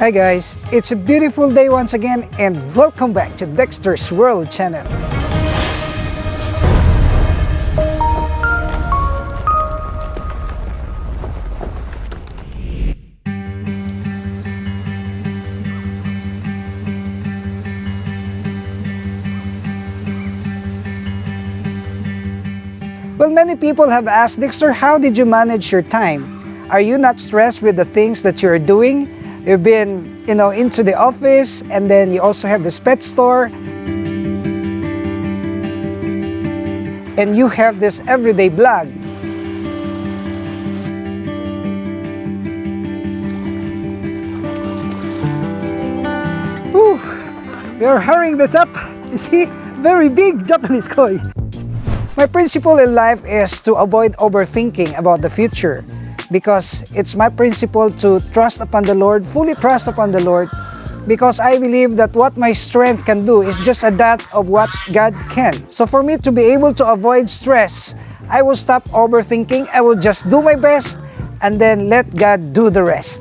Hi guys, it's a beautiful day once again and welcome back to Dexter's World channel. Well, many people have asked, Dexter, how did you manage your time? Are you not stressed with the things that you're doing? You've been, into the office, and then you also have this pet store. And you have this everyday vlog. Whew, we are hurrying this up. You see, very big Japanese koi. My principle in life is to avoid overthinking about the future, because it's my principle to trust upon the Lord, fully trust upon the Lord, because I believe that what my strength can do is just a dot of what God can. So for me to be able to avoid stress, I will stop overthinking, I will just do my best, and then let God do the rest.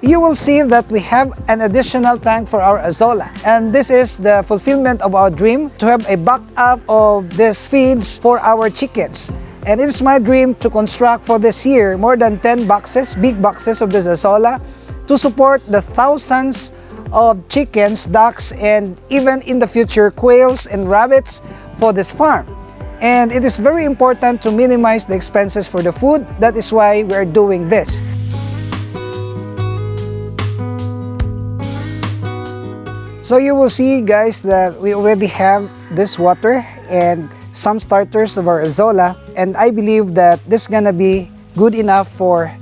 You will see that we have an additional tank for our Azolla, and this is the fulfillment of our dream to have a backup of these feeds for our chickens. And it is my dream to construct for this year more than 10 boxes, big boxes of this Azolla, to support the thousands of chickens, ducks, and even in the future quails and rabbits for this farm. And it is very important to minimize the expenses for the food. That is why we are doing this. So you will see, guys, that we already have this water and some starters of our Azolla, and I believe that this is gonna be good enough for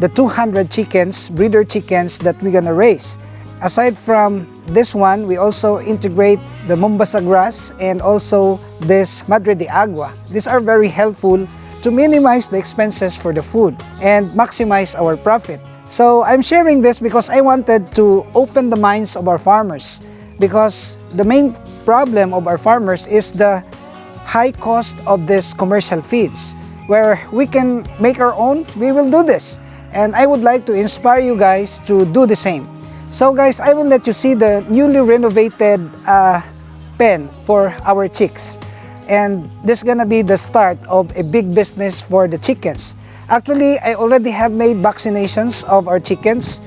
the 200 chickens, breeder chickens that we're gonna raise. Aside from this one, we also integrate the Mombasa grass and also this Madre de Agua. These are very helpful to minimize the expenses for the food and maximize our profit. So I'm sharing this because I wanted to open the minds of our farmers, because the main problem of our farmers is the high cost of this commercial feeds. Where we can make our own, we will do this. And I would like to inspire you guys to do the same. So guys, I will let you see the newly renovated pen for our chicks. And this is gonna be the start of a big business for the chickens. Actually, I already have made vaccinations of our chickens.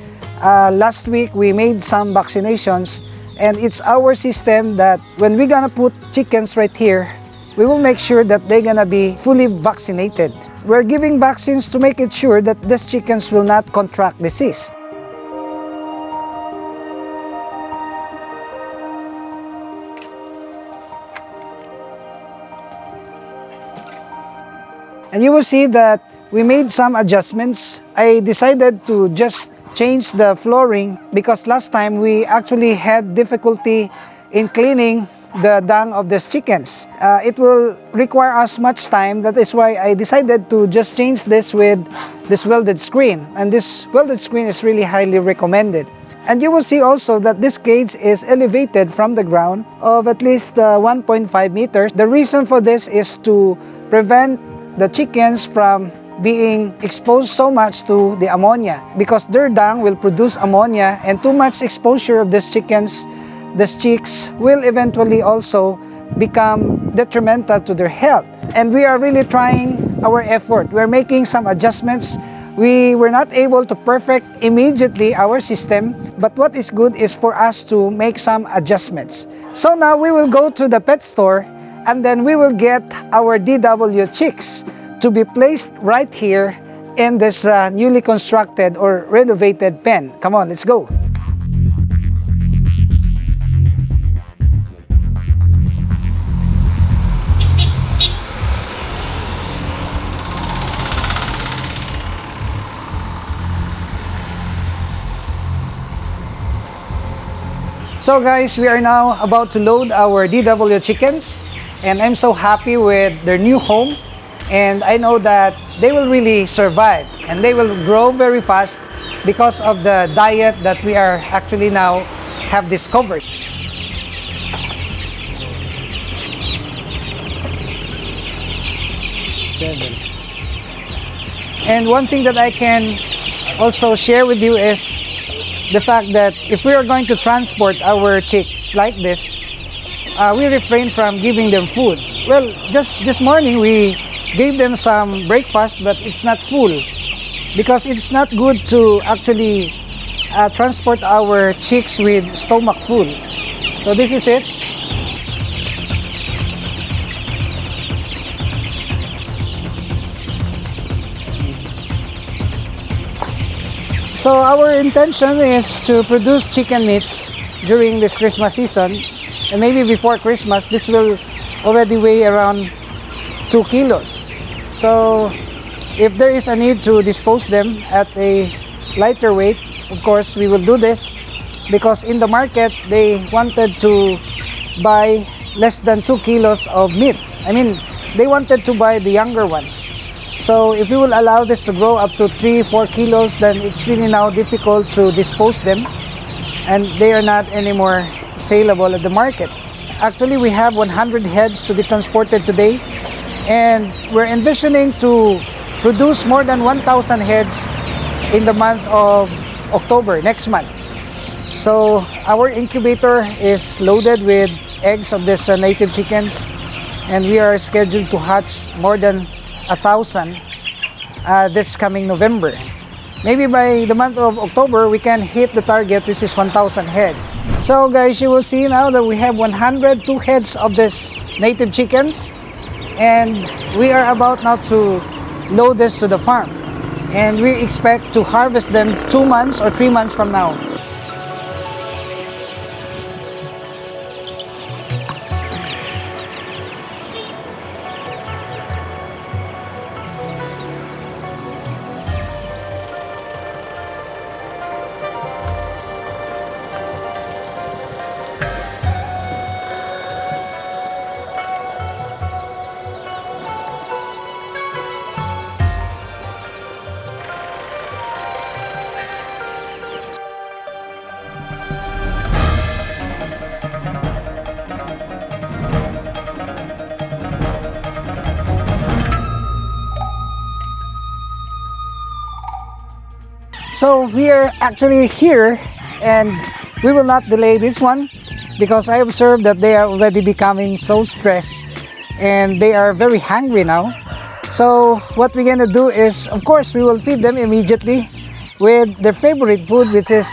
Last week, we made some vaccinations, and it's our system that when we're gonna put chickens right here, we will make sure that they're gonna be fully vaccinated. We're giving vaccines to make it sure that these chickens will not contract disease. And you will see that we made some adjustments. I decided to just change the flooring because last time we actually had difficulty in cleaning the dung of these chickens. It will require us much time. That is why I decided to just change this with this welded screen. And this welded screen is really highly recommended. And you will see also that this cage is elevated from the ground of at least 1.5 meters. The reason for this is to prevent the chickens from being exposed so much to the ammonia, because their dung will produce ammonia, and too much exposure of these chickens these chicks will eventually also become detrimental to their health. And we are really trying our effort. We're making some adjustments. We were not able to perfect immediately our system, but what is good is for us to make some adjustments. So now we will go to the pet store and then we will get our DW chicks to be placed right here in this newly constructed or renovated pen. Come on, let's go. So guys, we are now about to load our DW chickens, and I'm so happy with their new home, and I know that they will really survive and they will grow very fast because of the diet that we are actually now have discovered. Seven. And one thing that I can also share with you is the fact that if we are going to transport our chicks like this, we refrain from giving them food. Well, just this morning we gave them some breakfast, but it's not full because it's not good to actually transport our chicks with stomach full. So this is it. So our intention is to produce chicken meats during this Christmas season, and maybe before Christmas this will already weigh around 2 kilos. So if there is a need to dispose them at a lighter weight, of course we will do this, because in the market they wanted to buy less than 2 kilos of meat. I mean, they wanted to buy the younger ones. So if we will allow this to grow up to 3-4 kilos, then it's really now difficult to dispose them, and they are not anymore saleable at the market. Actually, we have 100 heads to be transported today, and we're envisioning to produce more than 1,000 heads in the month of October, next month. So our incubator is loaded with eggs of these native chickens, and we are scheduled to hatch more than 1,000 this coming November. Maybe by the month of October we can hit the target, which is 1,000 heads. So guys, you will see now that we have 102 heads of this native chickens, and we are about now to load this to the farm, and we expect to harvest them 2 months or 3 months from now. So we are actually here, and we will not delay this one because I observed that they are already becoming so stressed and they are very hungry now. So what we're gonna do is, of course, we will feed them immediately with their favorite food, which is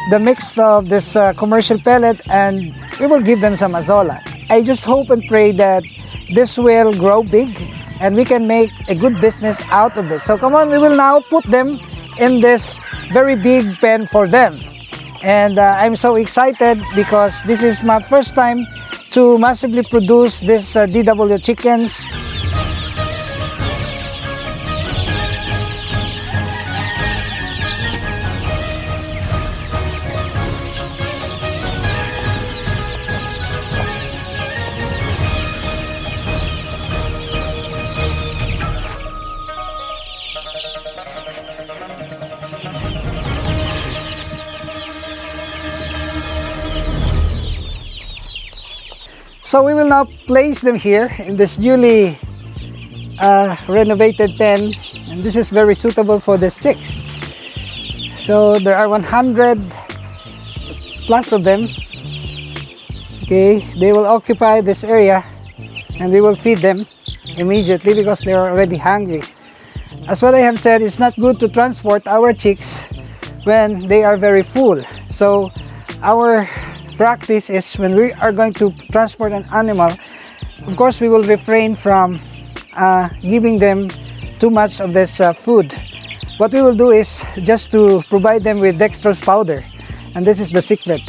the mix of this commercial pellet, and we will give them some Azolla. I just hope and pray that this will grow big and we can make a good business out of this. So come on, we will now put them in this very big pen for them, and I'm so excited because this is my first time to massively produce this DW chickens. So we will now place them here in this newly renovated pen, and this is very suitable for these chicks. So there are 100 plus of them, Okay, they will occupy this area and we will feed them immediately because they are already hungry. As what I have said, it's not good to transport our chicks when they are very full. So our practice is when we are going to transport an animal, of course we will refrain from giving them too much of this food. What we will do is just to provide them with dextrose powder, and this is the secret.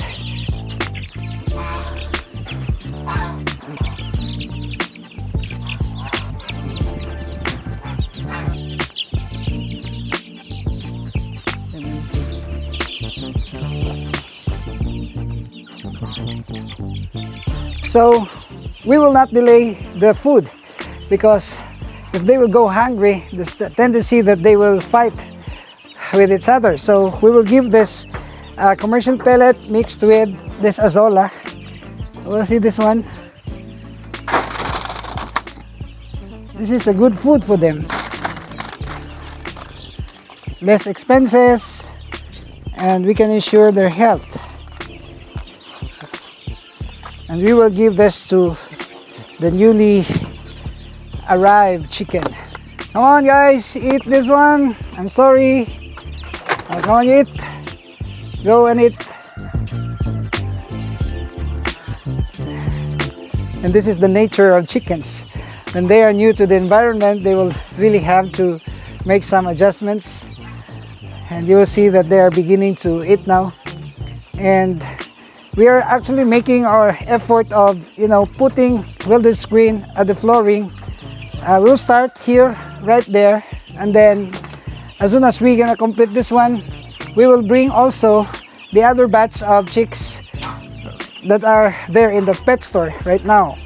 So we will not delay the food, because if they will go hungry, there's the tendency that they will fight with each other. So we will give this commercial pellet mixed with this Azolla. We'll see this one. This is a good food for them. Less expenses, and we can ensure their health. And we will give this to the newly arrived chicken. Come on guys, eat this one. I'm sorry. Come on, you eat. Go and eat. And this is the nature of chickens. When they are new to the environment, they will really have to make some adjustments. And you will see that they are beginning to eat now. And we are actually making our effort of, putting welded screen at the flooring. We'll start here, right there, and then as soon as we're gonna complete this one, we will bring also the other batch of chicks that are there in the pet store right now.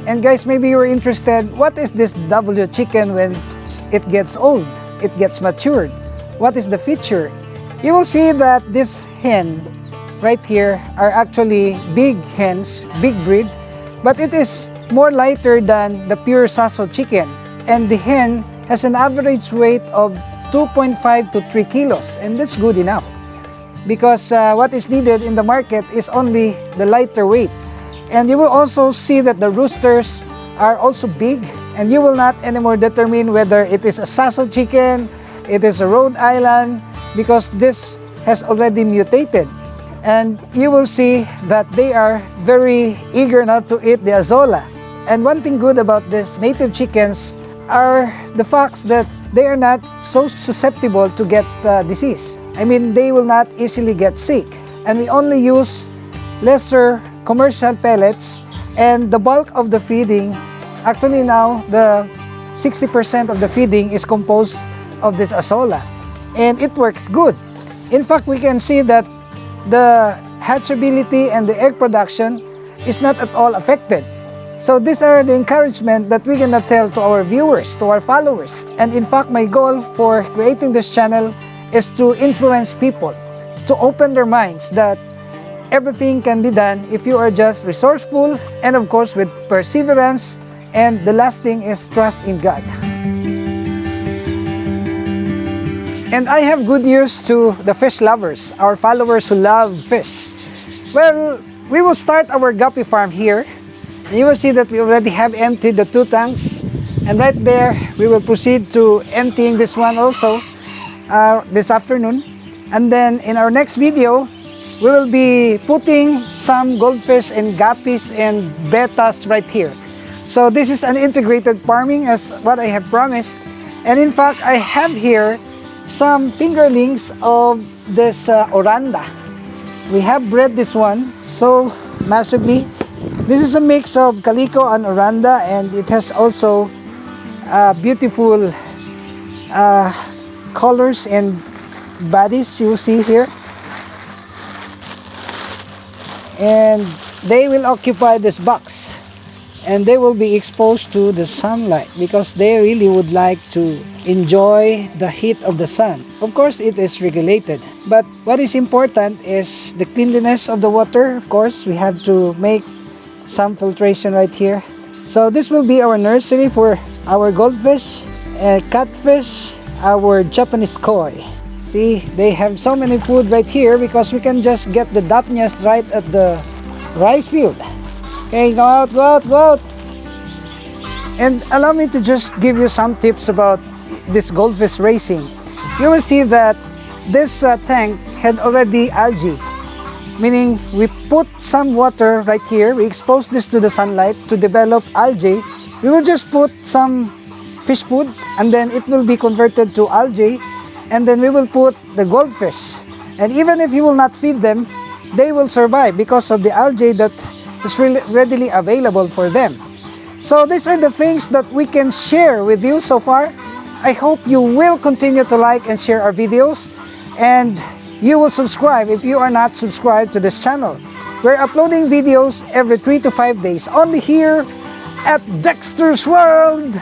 And guys, maybe you're interested, what is this W chicken when it gets old, it gets matured? What is the feature? You will see that this hen right here are actually big hens, big breed, but it is more lighter than the pure Saso chicken. And the hen has an average weight of 2.5 to 3 kilos, and that's good enough. Because what is needed in the market is only the lighter weight. And you will also see that the roosters are also big, and you will not anymore determine whether it is a Saso chicken, it is a Rhode Island, because this has already mutated. And you will see that they are very eager now to eat the Azolla. And one thing good about these native chickens are the facts that they are not so susceptible to get disease. I mean, they will not easily get sick. And we only use lesser commercial pellets, and the bulk of the feeding, actually now the 60% of the feeding is composed of this Azolla, and it works good. In fact, we can see that the hatchability and the egg production is not at all affected. So these are the encouragement that we're gonna tell to our viewers, to our followers. And in fact, my goal for creating this channel is to influence people, to open their minds that everything can be done if you are just resourceful and of course with perseverance, and the last thing is trust in God. And I have good news to the fish lovers, our followers who love fish. Well, we will start our guppy farm here. And you will see that we already have emptied the 2 tanks, and right there we will proceed to emptying this one also this afternoon. And then in our next video, we will be putting some goldfish and guppies and bettas right here. So this is an integrated farming as what I have promised. And in fact, I have here some fingerlings of this oranda. We have bred this one so massively. This is a mix of calico and oranda, and it has also beautiful colors and bodies you see here. And they will occupy this box. And they will be exposed to the sunlight because they really would like to enjoy the heat of the sun. Of course, it is regulated. But what is important is the cleanliness of the water. Of course, we have to make some filtration right here. So this will be our nursery for our goldfish, catfish, our Japanese koi. See, they have so many food right here because we can just get the dapnias right at the rice field. Okay, go out, go out, go out. And allow me to just give you some tips about this goldfish raising. You will see that this tank had already algae, meaning we put some water right here, we expose this to the sunlight to develop algae. We will just put some fish food and then it will be converted to algae, and then we will put the goldfish. And even if you will not feed them, they will survive because of the algae that is really readily available for them. So these are the things that we can share with you so far. I hope you will continue to like and share our videos, and you will subscribe if you are not subscribed to this channel. We're uploading videos every 3 to 5 days only here at Dexter's World.